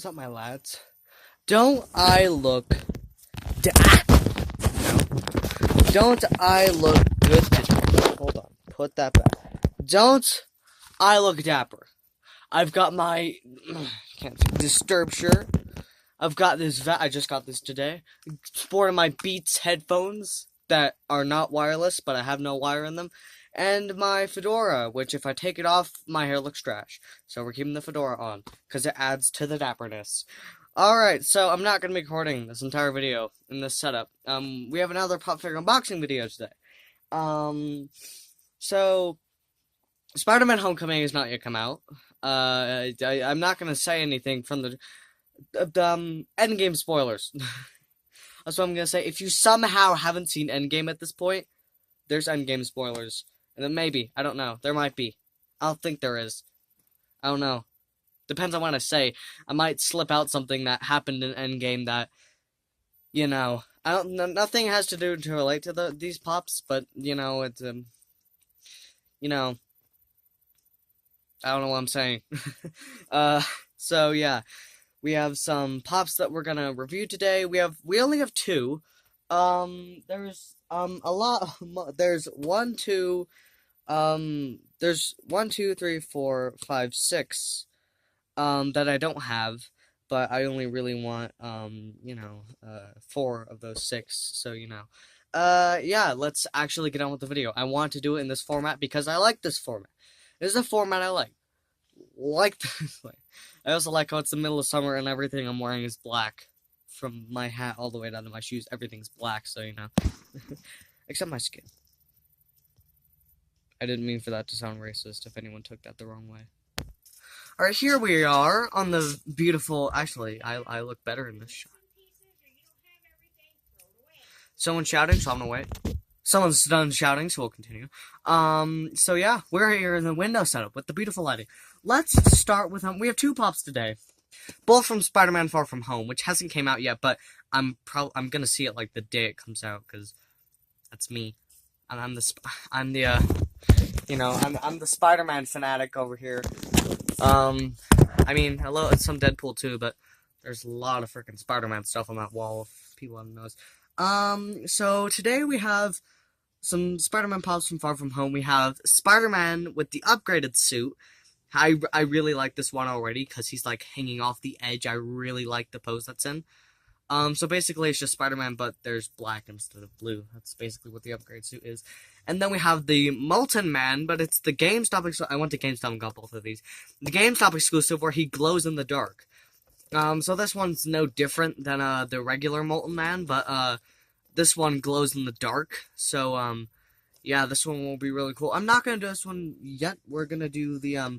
What's up, my lads? Don't I look Don't I look good today? Hold on. Put that back. Don't I look dapper? I've got my Disturbed shirt. I've got this I just got this today. Sporting my Beats headphones that are not wireless, but I have no wire in them. And my fedora, which if I take it off, my hair looks trash. So we're keeping the fedora on, because it adds to the dapperness. Alright, so I'm not going to be recording this entire video in this setup. We have another pop figure unboxing video today. So, Spider-Man Homecoming has not yet come out. I'm not going to say anything from the Endgame spoilers. That's what I'm going to say. If you somehow haven't seen Endgame at this point, there's Endgame spoilers. And then maybe, I don't know, there might be. I don't think there is. I don't know. Depends on what I say. I might slip out something that happened in Endgame that, you know, nothing has to do to relate to these pops, but, you know, it's, you know, I don't know what I'm saying. So, yeah. We have some pops that we're gonna review today. We only have two. There's a lot. There's 1, 2. There's 1, 2, 3, 4, 5, 6. That I don't have, but I only really want 4 of those 6. So yeah. Let's actually get on with the video. I want to do it in this format because I like this format. This is a format I like. This way. I also like how it's the middle of summer and everything I'm wearing is black. From my hat all the way down to my shoes, everything's black, so you know. Except my skin. I didn't mean for that to sound racist if anyone took that the wrong way. Alright, here we are on the beautiful... Actually, I look better in this shot. Someone's shouting, so I'm gonna wait. Someone's done shouting, so we'll continue. So yeah, we're here in the window setup with the beautiful lighting. Let's start with, we have 2 pops today. Both from Spider-Man Far From Home, which hasn't came out yet, but I'm gonna see it like the day it comes out, because that's me. And I'm the Spider-Man fanatic over here. I mean, hello, it's some Deadpool too, but there's a lot of freaking Spider-Man stuff on that wall, if people haven't noticed. So today we have some Spider-Man pops from Far From Home. We have Spider-Man with the upgraded suit. I really like this one already, because he's, like, hanging off the edge. I really like the pose that's in. So basically it's just Spider-Man, but there's black instead of blue. That's basically what the upgrade suit is. And then we have the Molten Man, but it's the Gamestop exclusive. I went to Gamestop and got both of these. The Gamestop exclusive where he glows in the dark. So this one's no different than the regular Molten Man, but this one glows in the dark. So yeah, this one will be really cool. I'm not gonna do this one yet. We're gonna do the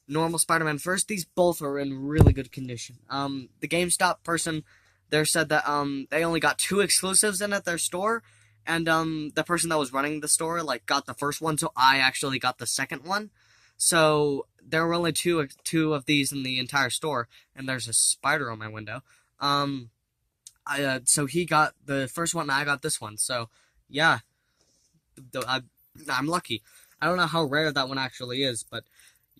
normal Spider-Man first. These both are in really good condition. The GameStop person there said that they only got 2 exclusives in at their store, and the person that was running the store got the first one, so I actually got the second one. So there were only two of these in the entire store, and there's a spider on my window. So he got the first one, and I got this one. So yeah, I'm lucky. I don't know how rare that one actually is, but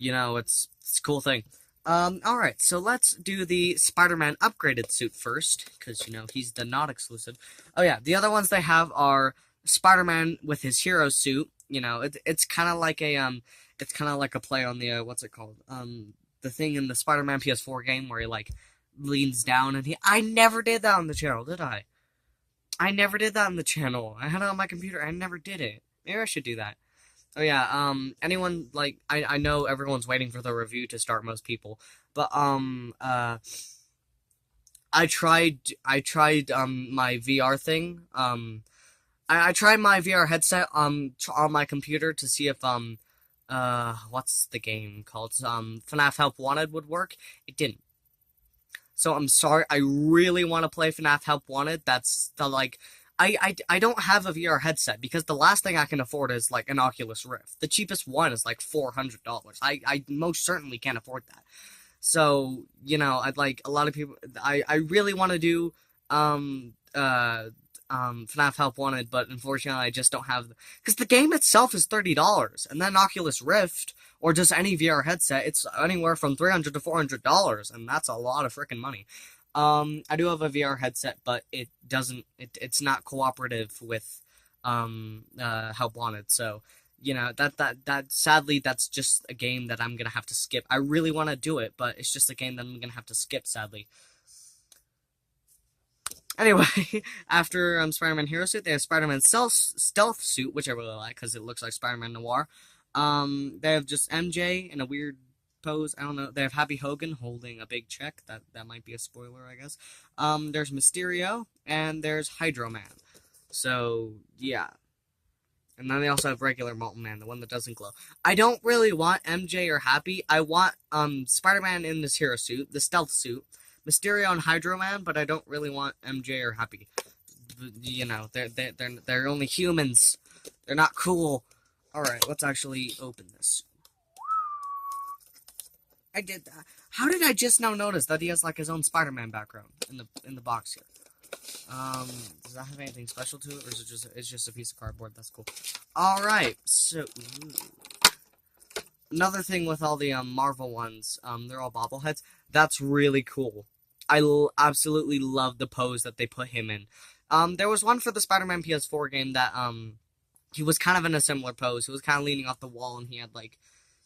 you know, it's a cool thing. Alright, so let's do the Spider-Man upgraded suit first, because, you know, he's the not exclusive. Oh yeah, the other ones they have are Spider-Man with his hero suit. You know, it's kind of like a, it's kind of like a play on the, what's it called? The thing in the Spider-Man PS4 game where he, leans down and I never did that on the channel, did I? I never did that on the channel. I had it on my computer, I never did it. Maybe I should do that. Oh yeah, anyone, I know everyone's waiting for the review to start, most people, but, I tried, my VR thing, I tried my VR headset, on my computer to see if, what's the game called, FNAF Help Wanted would work. It didn't. So I'm sorry, I really want to play FNAF Help Wanted. That's the, I don't have a VR headset, because the last thing I can afford is, an Oculus Rift. The cheapest one is, $400. I most certainly can't afford that. So, you know, a lot of people, I really want to do, FNAF Help Wanted, but unfortunately I just don't have, because the game itself is $30, and then Oculus Rift, or just any VR headset, it's anywhere from $300 to $400, and that's a lot of freaking money. I do have a VR headset, but it doesn't, it's not cooperative with, Help Wanted, so, you know, that, sadly, that's just a game that I'm gonna have to skip. I really want to do it, but it's just a game that I'm gonna have to skip, sadly. Anyway, after Spider-Man Hero Suit, they have Spider-Man Stealth Suit, which I really like because it looks like Spider-Man Noir. They have just MJ in a weird pose. I don't know. They have Happy Hogan holding a big check. That might be a spoiler, I guess. There's Mysterio, and there's Hydro Man. So, yeah. And then they also have regular Molten Man, the one that doesn't glow. I don't really want MJ or Happy. I want Spider-Man in this hero suit, the stealth suit, Mysterio and Hydro Man, but I don't really want MJ or Happy. You know, they're only humans. They're not cool. All right, let's actually open this. I did that. How did I just now notice that he has like his own Spider-Man background in the box here? Does that have anything special to it, or is it just a piece of cardboard? That's cool. All right, so another thing with all the Marvel ones, they're all bobbleheads. That's really cool. I absolutely love the pose that they put him in. There was one for the Spider-Man PS4 game that he was kind of in a similar pose. He was kind of leaning off the wall, and he had like,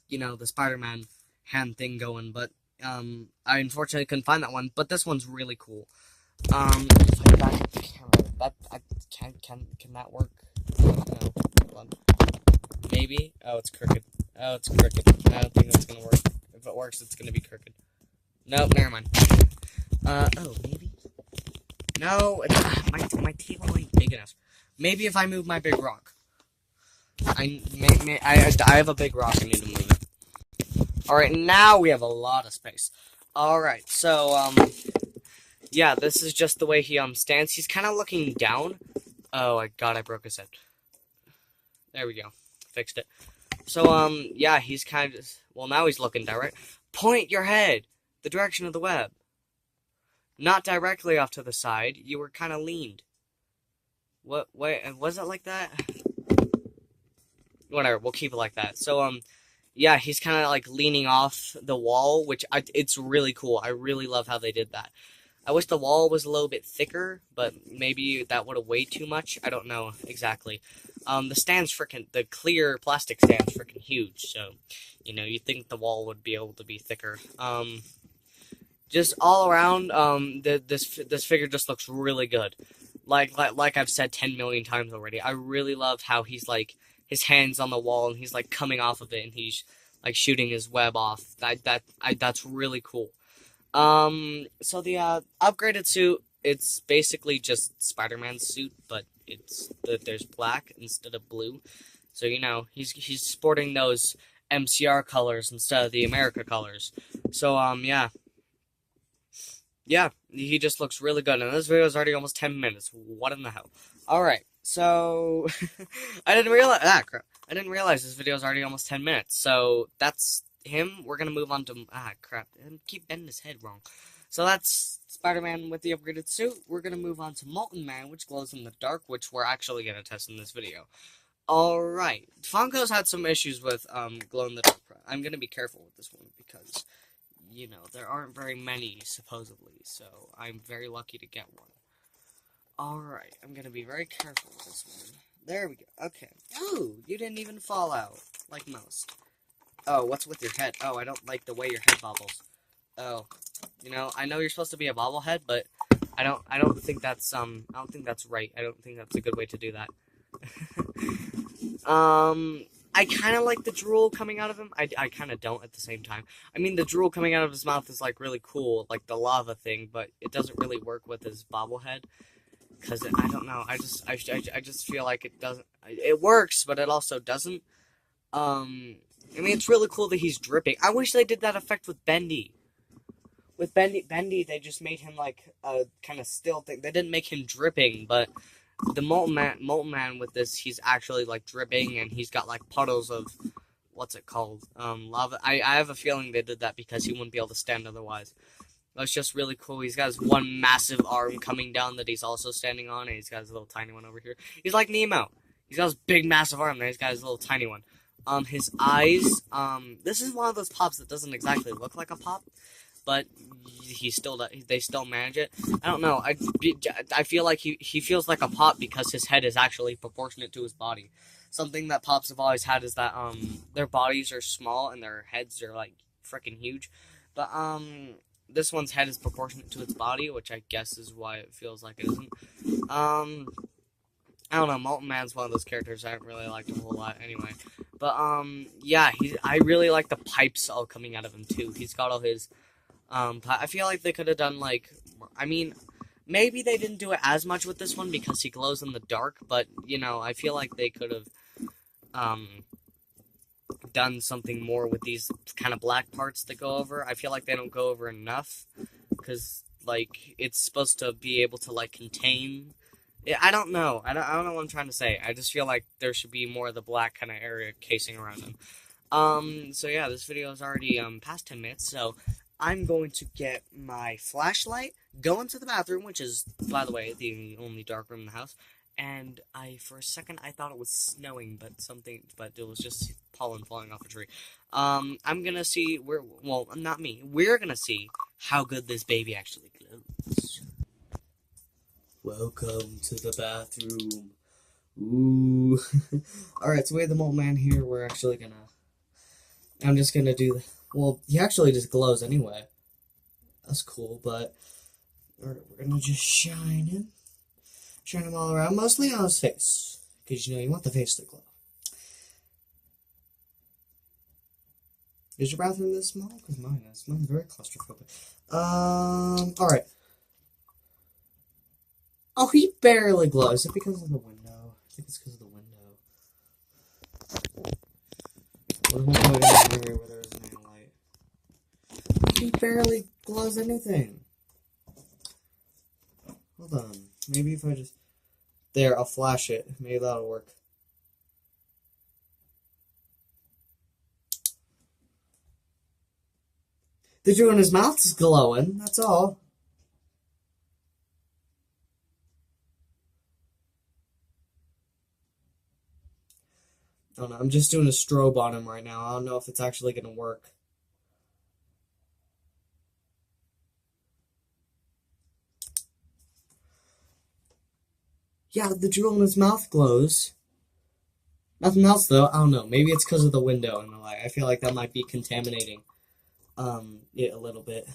you know, the Spider-Man hand thing going. But I unfortunately couldn't find that one. But this one's really cool. If I back the camera, can that work? No, hold on. Maybe. Oh, it's crooked. Oh, it's crooked. I don't think that's gonna work. If it works, it's gonna be crooked. Nope, never mind. Oh, maybe. No, my table ain't big enough. Maybe if I move my big rock. I have a big rock. I need to move it. All right, now we have a lot of space. All right, so yeah, this is just the way he stands. He's kind of looking down. Oh, I broke his head. There we go. Fixed it. So yeah, he's kind of, well, now he's looking direct. Point your head the direction of the web. Not directly off to the side. You were kind of leaned. What? Wait, was it like that? Whatever. We'll keep it like that. So yeah, he's kind of like leaning off the wall, which it's really cool. I really love how they did that. I wish the wall was a little bit thicker, but maybe that would have weighed too much. I don't know exactly. The clear plastic stand's freaking huge, so, you know, you'd think the wall would be able to be thicker. Just all around, this figure just looks really good. Like I've said 10 million times already, I really love how he's, like, his hand's on the wall, and he's, like, coming off of it, and he's, like, shooting his web off. That's really cool. So the upgraded suit, it's basically just Spider-Man's suit, but there's black instead of blue. So, you know, he's sporting those MCR colors instead of the America colors. So yeah. Yeah, he just looks really good. And this video is already almost 10 minutes. What in the hell? Alright, so I didn't realize this video is already almost 10 minutes. So that's him. We're gonna move on to crap. I keep bending his head wrong. So that's Spider-Man with the upgraded suit. We're gonna move on to Molten Man, which glows in the dark, which we're actually gonna test in this video. Alright. Funko's had some issues with glow in the dark. I'm gonna be careful with this one because, you know, there aren't very many supposedly, so I'm very lucky to get one. Alright, I'm gonna be very careful with this one. There we go. Okay. Oh, you didn't even fall out like most. Oh, what's with your head? Oh, I don't like the way your head bobbles. Oh, you know, I know you're supposed to be a bobblehead, but I don't think that's right. I don't think that's a good way to do that. I kind of like the drool coming out of him. I kind of don't at the same time. I mean, the drool coming out of his mouth is like really cool, like the lava thing, but it doesn't really work with his bobblehead. Because I don't know. I just feel like it doesn't. It works, but it also doesn't. I mean, it's really cool that he's dripping. I wish they did that effect with Bendy. With Bendy, they just made him like a kind of still thing. They didn't make him dripping, but the Molten Man with this, he's actually like dripping, and he's got like puddles of, what's it called? Lava. I have a feeling they did that because he wouldn't be able to stand otherwise. That's just really cool. He's got his one massive arm coming down that he's also standing on, and he's got his little tiny one over here. He's like Nemo. He's got his big massive arm, and he's got his little tiny one. His eyes, this is one of those pops that doesn't exactly look like a pop, but they still manage it. I don't know. I feel like he feels like a pop because his head is actually proportionate to his body. Something that pops have always had is that their bodies are small and their heads are like freaking huge, but this one's head is proportionate to its body, which I guess is why it feels like it isn't. I don't know, Molten Man's one of those characters I haven't really liked a whole lot anyway. But, yeah, I really like the pipes all coming out of him, too. He's got all his, I feel like they could have done, like, I mean, maybe they didn't do it as much with this one because he glows in the dark, but, you know, I feel like they could have, done something more with these kind of black parts that go over. I feel like they don't go over enough, because, like, it's supposed to be able to, like, contain... I don't know. I don't know what I'm trying to say. I just feel like there should be more of the black kind of area casing around him. So yeah, this video is already, past 10 minutes, so I'm going to get my flashlight, go into the bathroom, which is, by the way, the only dark room in the house, and for a second, I thought it was snowing, but it was just pollen falling off a tree. I'm gonna see, well, not me, we're gonna see how good this baby actually glows. Welcome to the bathroom. Ooh. Alright, so we have the Molten Man here. We're actually I'm just gonna do... Well, he actually just glows anyway. That's cool, but... We're gonna just shine him. Shine him all around, mostly on his face. Because, you know, you want the face to glow. Is your bathroom this small? Because mine is. Mine's very claustrophobic. Alright. Oh, he barely glows. Is it because of the window? I think it's because of the window. What if I put it in here where there's no light? He barely glows anything. Hold on. Maybe if I just... There, I'll flash it. Maybe that'll work. The jewel in his mouth is glowing. That's all. I don't know, I'm just doing a strobe on him right now. I don't know if it's actually going to work. Yeah, the jewel in his mouth glows. Nothing else, though. I don't know. Maybe it's because of the window and the light. I feel like that might be contaminating it a little bit.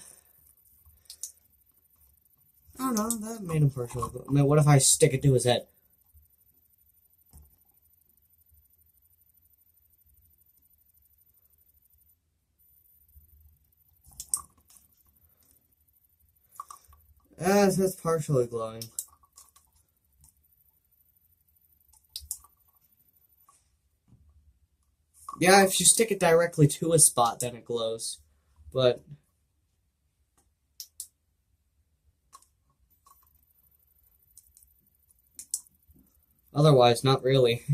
I don't know. That made him partially glow. I mean, what if I stick it to his head? That's partially glowing. Yeah, if you stick it directly to a spot, then it glows. But... otherwise, not really.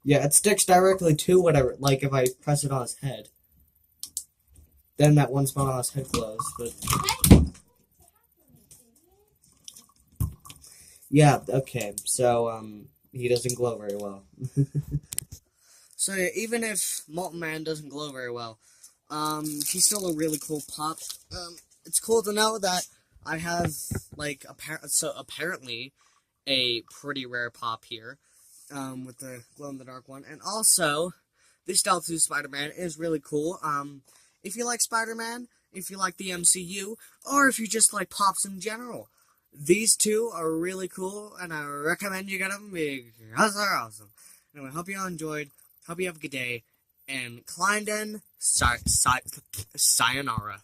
Yeah, it sticks directly to whatever, like if I press it on his head. Then that one spot on his head glows, but... Yeah, okay, so, he doesn't glow very well. So yeah, even if Molten Man doesn't glow very well, he's still a really cool pop. It's cool to know that I have, like, apparently a pretty rare pop here, with the glow-in-the-dark one. And also, the Stealth 2 Spider-Man is really cool. If you like Spider-Man, if you like the MCU, or if you just like pops in general, these two are really cool, and I recommend you get them because they're awesome. Anyway, hope you all enjoyed, hope you have a good day, and Kleinen, sayonara.